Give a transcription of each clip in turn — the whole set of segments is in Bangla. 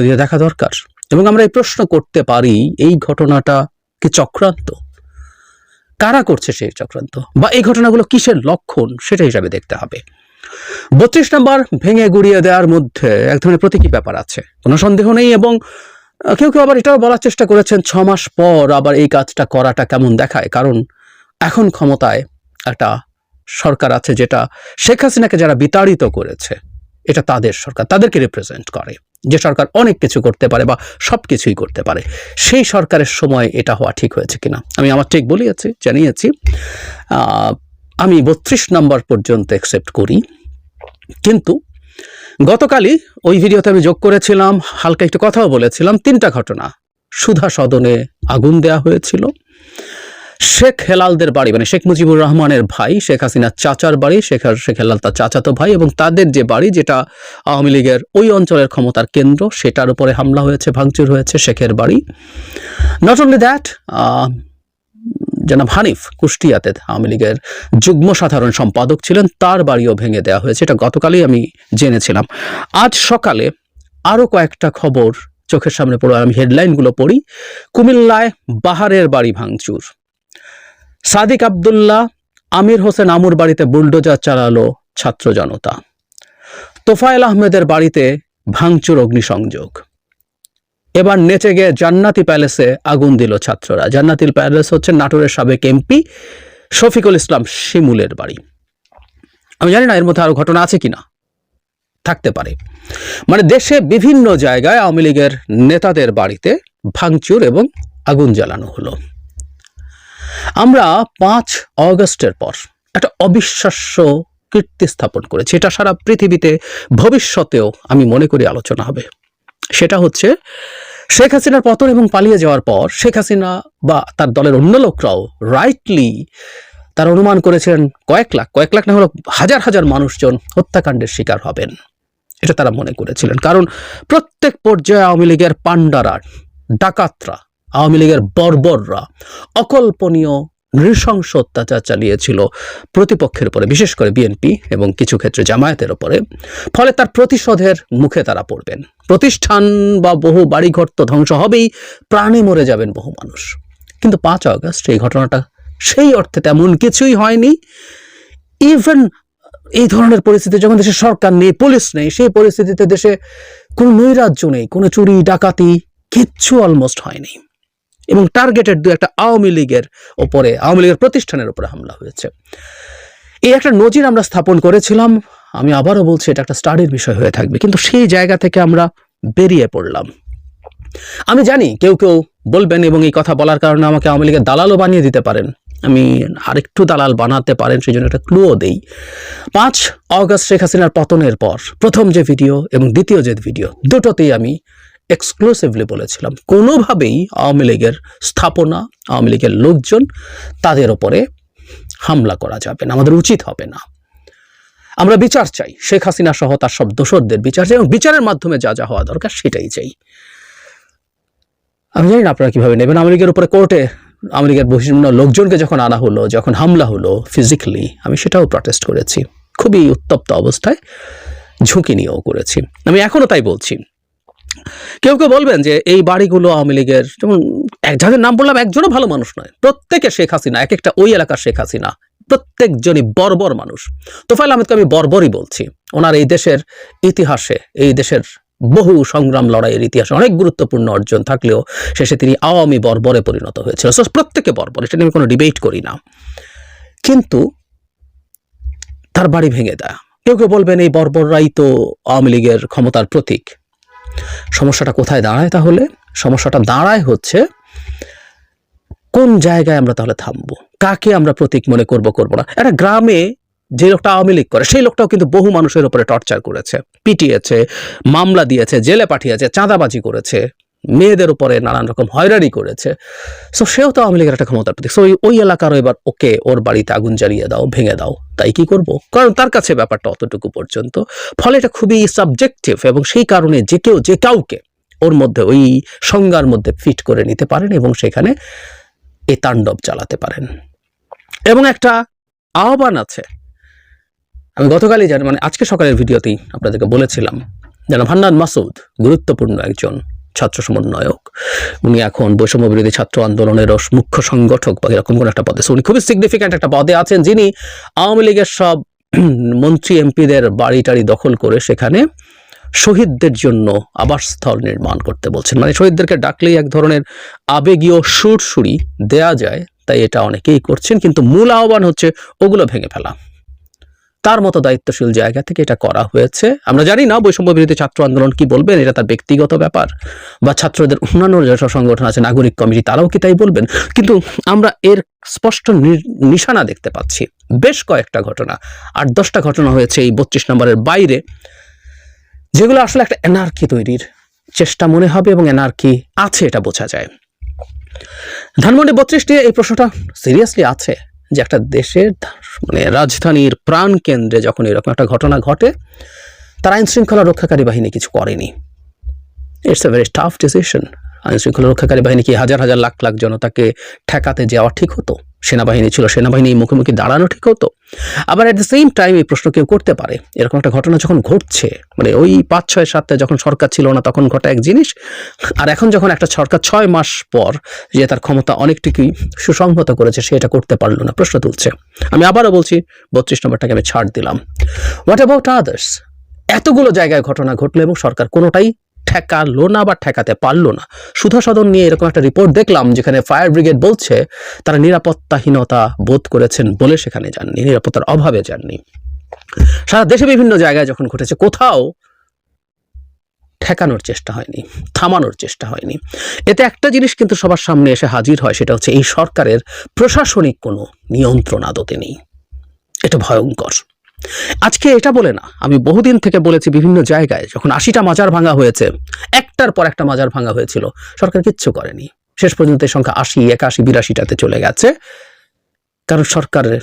দিয়ে দেখা দরকার। এবং আমরা এই প্রশ্ন করতে পারি, এই ঘটনাটা কি চক্রান্ত? কারা করছে সেই চক্রান্ত, বা এই ঘটনাগুলো কিসের লক্ষণ সেটা হিসাবে দেখতে হবে। 32 নম্বর ভেঙে গুড়িয়ে দেওয়ার মধ্যে এক ধরনের প্রতীকী ব্যাপার আছে, কোনো সন্দেহ নেই। এবং কেউ কেউ আবার এটাও বলার চেষ্টা করেছেন 6 মাস পর আবার এই কাজটা করাটা কেমন দেখায়, কারণ এখন ক্ষমতায় একটা সরকার আছে যেটা শেখ হাসিনাকে যারা বিতাড়িত করেছে, এটা তাদের সরকার, তাদেরকে রিপ্রেজেন্ট করে, যে সরকার অনেক কিছু করতে পারে বা সবকিছুই করতে পারে। সেই সরকারের সময় এটা হওয়া ঠিক হয়েছে কিনা আমি আমার ঠিক জানিয়েছি। আমি 32 নম্বর পর্যন্ত অ্যাকসেপ্ট করি। কিন্তু গতকালই ওই ভিডিওতে আমি যোগ করেছিলাম, হালকা একটু কথাও বলেছিলাম, 3টা ঘটনা। সুধা সদনে আগুন দেয়া হয়েছিল, শেখ হেলালদের বাড়ি মানে শেখ মুজিবুর রহমানের ভাই শেখ হাসিনার চাচার বাড়ি, শেখ হেলাল তার চাচাতো ভাই, এবং তাদের যে বাড়ি যেটা আওয়ামী লীগের ওই অঞ্চলের ক্ষমতার কেন্দ্র, সেটার উপরে হামলা হয়েছে, ভাঙচুর হয়েছে শেখের বাড়ি। নট অনলি দ্যাট, জনাব হানিফ কুষ্টিয়াতে আওয়ামী লীগের যুগ্ম সাধারণ সম্পাদক ছিলেন, তার বাড়িও ভেঙে দেওয়া হয়েছে। এটা গতকালই আমি জেনেছিলাম। আজ সকালে আরো কয়েকটা খবর চোখের সামনে পড়ে, আমি হেডলাইনগুলো পড়ি। কুমিল্লায় বাহারের বাড়ি ভাঙচুর, সাদিক আব্দুল্লাহ আমির হোসেন আমুর বাড়িতে বুলডোজার চালালো ছাত্র জনতা, তোফায়েল আহমেদের বাড়িতে ভাঙচুর, অগ্নিসংযোগ। এবার নেচে গিয়ে জান্নাতি প্যালেসে আগুন দিল ছাত্ররা। জান্নাতি প্যালেস হচ্ছে নাটোরের সাবেক এমপি শফিকুল ইসলাম শিমুলের বাড়ি। আমি জানি না এর মধ্যে আরো ঘটনা আছে কিনা, থাকতে পারে। মানে দেশে বিভিন্ন জায়গায় আওয়ামী লীগের নেতাদের বাড়িতে ভাঙচুর এবং আগুন জ্বালানো হলো। আমরা 5 অগস্টের পর একটা অবিশ্বাস্য কীর্তি স্থাপন করেছি, এটা সারা পৃথিবীতে ভবিষ্যতেও আমি মনে করি আলোচনা হবে। সেটা হচ্ছে শেখ হাসিনার পতন এবং পালিয়ে যাওয়ার পর শেখ হাসিনা বা তার দলের অন্য লোকরাও রাইটলি তারা অনুমান করেছিলেন কয়েক লাখ না হলো হাজার হাজার মানুষজন হত্যাকাণ্ডের শিকার হবেন, এটা তারা মনে করেছিলেন। কারণ প্রত্যেক পর্যায়ে আওয়ামী লীগের পান্ডারা, ডাকাতরা, আওয়ামী লীগের বর্বররা অকল্পনীয় নৃশংস অত্যাচার চালিয়েছিল প্রতিপক্ষের উপরে, বিশেষ করে বিএনপি এবং কিছু ক্ষেত্রে জামায়াতের উপরে। ফলে তার প্রতিশোধের মুখে তারা পড়বেন। প্রতিষ্ঠান বা বহু বাড়িঘর তো ধ্বংস হবেই, প্রাণে মরে যাবেন বহু মানুষ। কিন্তু 5 আগস্ট এই ঘটনাটা সেই অর্থে তেমন কিছুই হয়নি। ইভেন এই ধরনের পরিস্থিতি যখন দেশে সরকার নেই, পুলিশ নেই, সেই পরিস্থিতিতে দেশে কোনো নৈরাজ্য নেই, কোনো চুরি ডাকাতি কিচ্ছু অলমোস্ট হয়নি। এবং টার্গেটেড 2-1টা আওয়ামী লীগের ওপরে, আওয়ামী লীগের প্রতিষ্ঠানের উপরে হামলা হয়েছে। এই একটা নজির আমরা স্থাপন করেছিলাম। আমি আবারও বলছি, এটা একটা স্টাডির বিষয় হয়ে থাকবে। কিন্তু সেই জায়গা থেকে আমরা বেরিয়ে পড়লাম। আমি জানি কেউ কেউ বলবেন, এবং এই কথা বলার কারণে আমাকে আওয়ামী লীগের দালালও বানিয়ে দিতে পারেন, আমি আরেকটু দালাল বানাতে পারেন, সেই জন্য একটা ক্লুও দেই। 5 অগস্ট শেখ হাসিনার পতনের পর প্রথম যে ভিডিও এবং দ্বিতীয় যে ভিডিও, দুটোতেই আমি এক্সক্লুসিভলি বলেছিলাম কোনোভাবেই আওয়ামী লীগের স্থাপনা, আওয়ামী লীগের লোকজন, তাদের ওপরে হামলা করা যাবে না, আমাদের উচিত হবে না। আমরা বিচার চাই, শেখ হাসিনা সহ তার সব দোষরদের বিচার চাই, এবং বিচারের মাধ্যমে যা যা হওয়া দরকার সেটাই চাই। আমি জানি না আপনারা কিভাবে নেবেন। আওয়ামী লীগের উপরে কোর্টে আওয়ামী লীগের বিভিন্ন লোকজনকে যখন আনা হলো, যখন হামলা হলো ফিজিক্যালি, আমি সেটাও প্রটেস্ট করেছি, খুবই উত্তপ্ত অবস্থায়, ঝুঁকি নিয়েও করেছি। আমি এখনো তাই বলছি। কেউ কেউ বলবেন যে এই বাড়িগুলো আওয়ামী লীগের, যেমন যাদের নাম বললাম একজনও ভালো মানুষ নয়, প্রত্যেকে শেখ হাসিনা, এক একটা ওই এলাকার শেখ হাসিনা, প্রত্যেকজনই বর্বর মানুষ। তোফায়েল আহমেদকে আমি বর্বরই বলছি। ওনার এই দেশের ইতিহাসে, এই দেশের বহু সংগ্রাম লড়াইয়ের ইতিহাসে অনেক গুরুত্বপূর্ণ অর্জন থাকলেও শেষে তিনি আওয়ামী বর্বরে পরিণত হয়েছিল। প্রত্যেকে বর্বর, এটা নিয়ে আমি কোনো ডিবেট করি না। কিন্তু তার বাড়ি ভেঙে দেয়, কেউ কেউ বলবেন এই বর্বররাই তো আওয়ামী লীগের ক্ষমতার প্রতীক। সমস্যাটা কোথায় দাঁড়ায় তাহলে? সমস্যাটা দাঁড়ায় হচ্ছে কোন জায়গায় আমরা তাহলে থামবো, কাকে আমরা প্রতীক মনে করব না। একটা গ্রামে যে লোকটা আওয়ামী লীগ করে, সেই লোকটাও কিন্তু বহু মানুষের উপরে টর্চার করেছে, পিটিয়েছে, মামলা দিয়েছে, জেলে পাঠিয়েছে, চাঁদাবাজি করেছে, মেয়েদের উপরে নানান রকম হয়রানি করেছে। সো সেও তো আওয়ামী লীগের একটা ক্ষমতার প্রতীক। সো ওই এলাকারও এবার ওকে, ওর বাড়িতে আগুন জ্বালিয়ে দাও, ভেঙে দাও, তাই কি করব? কারণ তার কাছে ব্যাপারটা অতটুকু পর্যন্ত। ফলে এটা খুবই সাবজেক্টিভ, এবং সেই কারণে যে কেউ যে কাউকে ওর মধ্যে, ওই সংজ্ঞার মধ্যে ফিট করে নিতে পারেন এবং সেখানে এই তাণ্ডব চালাতে পারেন। এবং একটা আহ্বান আছে, আমি গতকালই জানি, মানে আজকে সকালের ভিডিওতেই আপনাদেরকে বলেছিলাম যেন হান্নান মাসুদ গুরুত্বপূর্ণ একজন ছাত্র সমন্বয়ক, উনি এখন বৈষম্য বিরোধী ছাত্র আন্দোলনের মুখ্য সংগঠক বা এরকম কোন একটা পদে, উনি খুবই সিগনিফিক্যান্ট একটা পদে আছেন, যিনি আওয়ামী লীগের সব মন্ত্রী এমপিদের বাড়ি টাড়ি দখল করে সেখানে শহীদদের জন্য আবাসস্থল নির্মাণ করতে বলছেন। মানে শহীদদেরকে ডাকলেই এক ধরনের আবেগীয় সুরসুরি দেয়া যায়, তাই এটা অনেকেই করছেন, কিন্তু মূল আহ্বান হচ্ছে ওগুলো ভেঙে ফেলা। তার মতো দায়িত্বশীল জায়গা থেকে এটা করা হয়েছে। আমরা জানি না বৈষম্য বিরোধী ছাত্র আন্দোলন কি বলবেন, এটা তার ব্যক্তিগত ব্যাপার, বা ছাত্রদের অন্যান্য যেসব সংগঠন আছে নাগরিক কমিটি তারাও কি তাই বলবেন, কিন্তু আমরা এর স্পষ্ট নিশানা দেখতে পাচ্ছি। বেশ কয়েকটা ঘটনা, 8-10টা ঘটনা হয়েছে এই 32 নম্বরের বাইরে, যেগুলো আসলে একটা এনার্কি তৈরির চেষ্টা মনে হবে, এবং এনার্কি আছে এটা বোঝা যায়। ধানমন্ডি 32 নিয়ে এই প্রশ্নটা সিরিয়াসলি আছে যে একটা দেশের মানে রাজধানীর প্রাণ কেন্দ্রে যখন এরকম একটা ঘটনা ঘটে, তার আইন শৃঙ্খলা রক্ষাকারী বাহিনী কিছু করেনি। It's a very tough decision. আইন শৃঙ্খলা রক্ষাকারী বাহিনী কি হাজার হাজার লাখ লাখ জনতাকে ঠেকাতে যাওয়া ঠিক হতো? সেনাবাহিনী ছিল, সেনাবাহিনী মুখোমুখি দাঁড়ানো ঠিক হতো? আবার এট দ্য সেম টাইম এই প্রশ্ন কেউ করতে পারে, এরকম একটা ঘটনা যখন ঘটছে, মানে ওই 5, 6, 7 যখন সরকার ছিল না তখন ঘটা এক জিনিস, আর এখন যখন একটা সরকার 6 মাস পর যে তার ক্ষমতা অনেকটুকুই সুসংহত করেছে, সে এটা করতে পারলো না, প্রশ্ন তুলছে। আমি আবারও বলছি, 32 নম্বরটাকে আমি ছাড় দিলাম। What about others? এতগুলো জায়গায় ঘটনা ঘটলো এবং সরকার কোনোটাই ঠেকালো না বা ঠেকাতে পারলো না। সুধা সদন নিয়ে এরকম একটা রিপোর্ট দেখলাম যেখানে ফায়ার ব্রিগেড বলছে তারা নিরাপত্তাহীনতা বোধ করেছেন বলে সেখানে যাননি, নিরাপত্তার অভাবে যাননি। সারা দেশে বিভিন্ন জায়গায় যখন ঘটেছে, কোথাও ঠেকানোর চেষ্টা হয়নি, থামানোর চেষ্টা হয়নি। এতে একটা জিনিস কিন্তু সবার সামনে এসে হাজির হয়, সেটা হচ্ছে এই সরকারের প্রশাসনিক কোনো নিয়ন্ত্রণ আদতে নেই। এটা ভয়ঙ্কর। আজকে এটা বলে না, আমি বহুদিন থেকে বলেছি বিভিন্ন জায়গায় যখন 80টা মাজার ভাঙা হয়েছে, একটার পর একটা মাজার ভাঙা হয়েছিল, সরকার কিচ্ছু করেনি। শেষ পর্যন্ত এই সংখ্যা 80, 81, 82টাতে চলে গেছে, কারণ সরকারের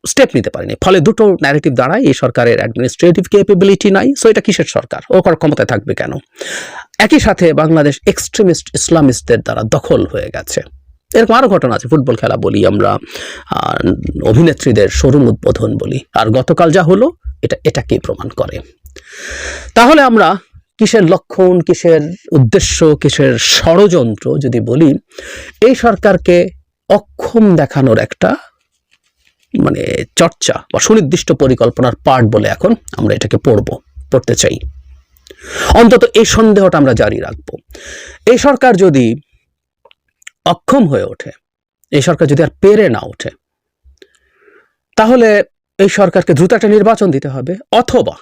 স্টেপ নিতে পারেনি। ফলে দুটো ন্যারেটিভ দাঁড়ায়, এই সরকারের অ্যাডমিনিস্ট্রেটিভ ক্যাপাবিলিটি নাই, সো এটা কিসের সরকার, ও ক্ষমতায় থাকবে কেন? একই সাথে বাংলাদেশ এক্সট্রিমিস্ট ইসলামিস্টদের দ্বারা দখল হয়ে গেছে। এরকম আরো ঘটনা আছে, ফুটবল খেলা বলি আমরা, অভিনেত্রীদের শোরুম উদ্বোধন বলি, আর গতকাল যা হলো এটাকেই প্রমাণ করে। তাহলে আমরা কিসের লক্ষণ, কিসের উদ্দেশ্য, কিসের ষড়যন্ত্র যদি বলি, এই সরকারকে অক্ষম দেখানোর একটা মানে চর্চা বা সুনির্দিষ্ট পরিকল্পনার পার্ট বলে এখন আমরা এটাকে পড়তে চাই। অন্তত এই সন্দেহটা আমরা জারি রাখবো। এই সরকার যদি অক্ষম হয়ে ওঠে, এই সরকার যদি আর পেরে না ওঠে, তাহলে এই সরকারকে দ্রুত একটা নির্বাচন দিতে হবে, অথবা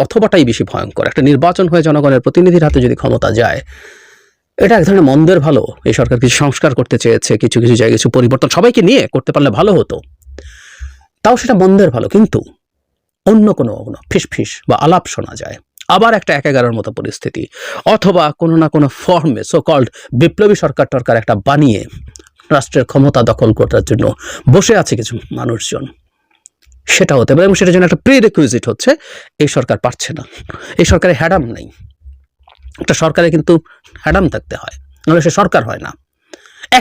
অথবাটাই বেশি ভয়ঙ্কর, একটা নির্বাচন হয়ে জনগণের প্রতিনিধির হাতে যদি ক্ষমতা যায়, এটা এক ধরনের মন্দের ভালো। এই সরকার কিছু সংস্কার করতে চেয়েছে, কিছু কিছু জায়গায় কিছু পরিবর্তন সবাইকে নিয়ে করতে পারলে ভালো হতো, তাও সেটা মন্দের ভালো। কিন্তু অন্য কোনো ফিসফিস বা আলাপ শোনা যায়, আবার একটা 1-11 মতো পরিস্থিতি, অথবা কোনো না কোনো ফর্মে সো কল্ড বিপ্লবী সরকার টরকার একটা বানিয়ে রাষ্ট্রের ক্ষমতা দখল করার জন্য বসে আছে কিছু মানুষজন, সেটা হতে পারে। এবং সেটার জন্য একটা প্রিরিকুইজিট হচ্ছে এই সরকার পারছে না, এই সরকারে হ্যাডাম নেই। একটা সরকারে কিন্তু হ্যাডাম থাকতে হয়, নাহলে সে সরকার হয় না।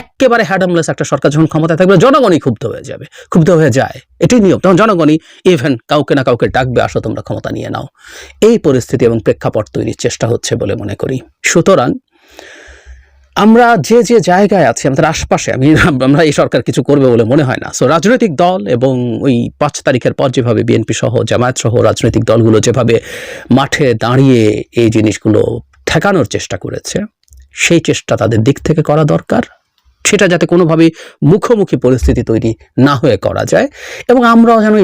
একেবারে হ্যাডামলেস একটা সরকার যখন ক্ষমতায় থাকবে, জনগণই ক্ষুব্ধ হয়ে যাবে, ক্ষুব্ধ হয়ে যায়, এটাই নিয়ম। তখন জনগণই ইভেন কাউকে না কাউকে ডাকবে, আসো তোমরা ক্ষমতা নিয়ে নাও। এই পরিস্থিতি এবং প্রেক্ষাপট তৈরির চেষ্টা হচ্ছে বলে মনে করি। সুতরাং আমরা যে যে জায়গায় আছি, আমাদের আশপাশে, আমরা এই সরকার কিছু করবে বলে মনে হয় না। সো রাজনৈতিক দল এবং ওই 5 তারিখের পর যেভাবে বিএনপি সহ জামায়াত সহ রাজনৈতিক দলগুলো যেভাবে মাঠে দাঁড়িয়ে এই জিনিসগুলো ঠেকানোর চেষ্টা করেছে, সেই চেষ্টা তাদের দিক থেকে করা দরকার। সেটা যাতে কোনোভাবেই মুখোমুখি পরিস্থিতি তৈরি না হয়ে করা যায়, এবং আমরাও যেন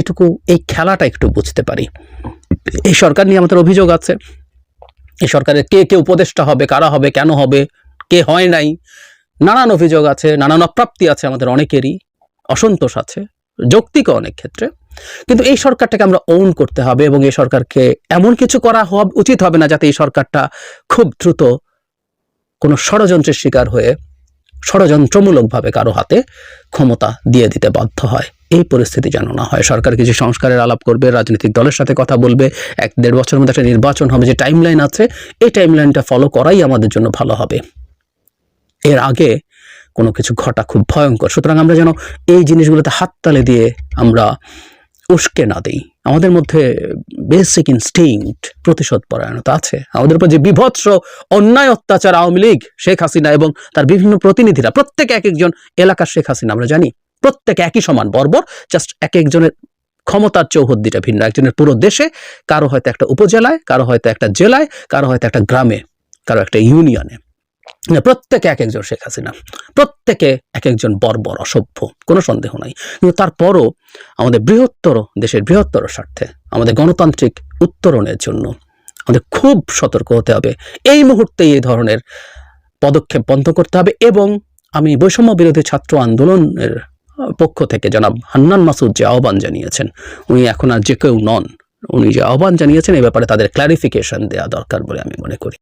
এই খেলাটা একটু বুঝতে পারি। এই সরকার নিয়ে আমাদের অভিযোগ আছে, এই সরকারের কে উপদেষ্টা হবে, কারা হবে, কেন হবে, কে হয় নাই, নানান অভিযোগ আছে, নানান অপ্রাপ্তি আছে, আমাদের অনেকেরই অসন্তোষ আছে, যৌক্তিক অনেক ক্ষেত্রে। কিন্তু এই সরকারটাকে আমরা ওন করতে হবে, এবং এই সরকারকে এমন কিছু করা উচিত হবে না যাতে এই সরকারটা খুব দ্রুত কোনো ষড়যন্ত্রের শিকার হয়ে ষড়যন্ত্রমূলকভাবে কারো হাতে ক্ষমতা দিয়ে দিতে বাধ্য হয়। এই পরিস্থিতি যেন না হয়। সরকার কিছু সংস্কারের আলাপ করবে, রাজনৈতিক দলের সাথে কথা বলবে, 1-1.5 বছরের মধ্যে একটা নির্বাচন হবে, যে টাইমলাইন আছে এই টাইমলাইনটা ফলো করাই আমাদের জন্য ভালো হবে। এর আগে কোনো কিছু ঘটা খুব ভয়ঙ্কর। সুতরাং আমরা যেন এই জিনিসগুলোতে হাততালি দিয়ে আমরা উস্কে না দেই। আমাদের মধ্যে বেসিক ইনস্টিংক্ট প্রতিশোধ পরায়ণতা আছে। আমাদের উপর যে বিভৎস অন্যায় অত্যাচার আওয়ামী লীগ, শেখ হাসিনা এবং তার বিভিন্ন প্রতিনিধিরা, প্রত্যেকে এক একজন এলাকার শেখ হাসিনা, আমরা জানি প্রত্যেকে একই সমান বর্বর, জাস্ট এক একজনের ক্ষমতার চৌহদ্দিটা ভিন্ন। একজনের পুরো দেশে, কারো হয়তো একটা উপজেলায়, কারো হয়তো একটা জেলায়, কারো হয়তো একটা গ্রামে, কারো একটা ইউনিয়নে। প্রত্যেকে এক একজন শেখ হাসিনা, প্রত্যেকে এক একজন বর্বর অসভ্য, কোনো সন্দেহ নাই। কিন্তু তারপরও আমাদের বৃহত্তর দেশের বৃহত্তর স্বার্থে, আমাদের গণতান্ত্রিক উত্তরণের জন্য আমাদের খুব সতর্ক হতে হবে। এই মুহূর্তে এই ধরনের পদক্ষেপ বন্ধ করতে হবে। এবং আমি বৈষম্য বিরোধী ছাত্র আন্দোলনের পক্ষ থেকে জনাব হান্নান মাসুদ যে আহ্বান জানিয়েছেন, উনি এখন আর যে কেউ নন, উনি যে আহ্বান জানিয়েছেন এই ব্যাপারে তাদের ক্লারিফিকেশন দেওয়া দরকার বলে আমি মনে করি।